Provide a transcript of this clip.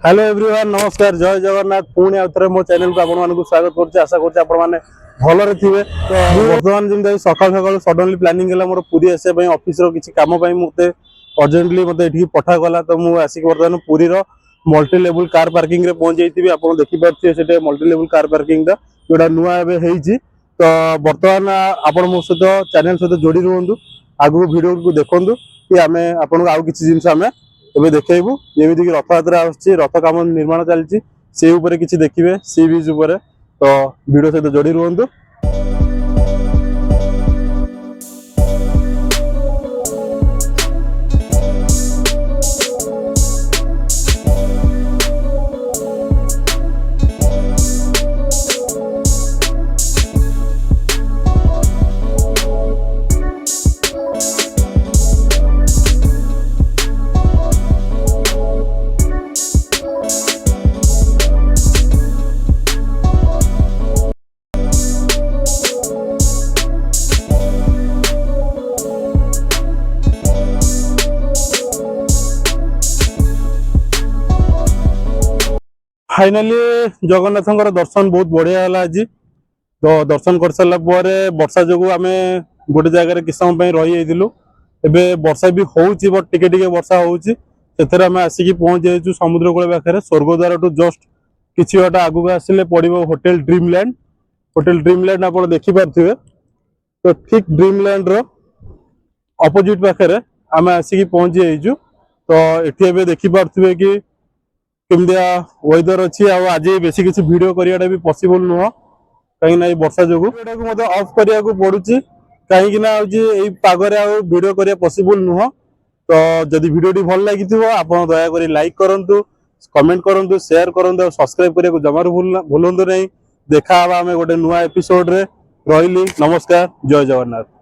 Hello everyone नमस्कार जय जगन्नाथ पुणी आउे मो चैनल को आपको स्वागत करते आशा करते भलरे थे तो बर्तमान जमी सका सका सडनली प्लानिंग है मोर पुरी आसापी ऑफिस किसी कम मत अर्जेंटली मत ये पठागला तो मुझे आसिक बर्तमान Puri multi level car parking रे पहुंच जाइए आप देखिपे से मल्टी लेवल कार पार्किंग जोटा नुआ एवं तो बर्तमान आप मो सहित चैनल सहित जोड़ी रुहतु आगू वीडियो को देखूँ कि आम आपको आउ कि जिन आम एबे देखैबू जेमिति कि रथ यात्रा आछि रथ काम निर्माण चलछि से ऊपर किछि देखिबे सी बीच ऊपर तो वीडियो सहित जोड़ी रुहंतु। फाइनाली जगन्नाथ दर्शन बहुत बढ़िया है आज तो दर्शन कर सारा वर्षा जो आम गोटे जगह किस समय रही एवं वर्षा भी होची बट टिके वर्षा होची आम आसिक पहुंच जाइए समुद्र कूल पाखे स्वर्गद्वार टू जस्ट किसी बाट आगू आसिले पड़ो होटेल ड्रीमलैंड आप देखिपे तो ठीक ड्रीमलैंड अपोजिट पाखे आम आसिक पहुंची जाइए तो ये देखिपे कि केमदिया वेदर अच्छी आज बेस किसी वीडियो करवाटा भी पॉसिबल नुह कहीं वर्षा जो ऑफ करने को पड़ुची कहीं पागरे वीडियो करने पॉसिबल नुह तो जदि वीडियो भल लगी आप दया लाइक करूँ कमेंट करूँ शेयर करूँ सब्सक्राइब करने को जमार भूलु नहीं देखा आम गोटे नुआ एपिसोड रे रही नमस्कार जय जगन्नाथ।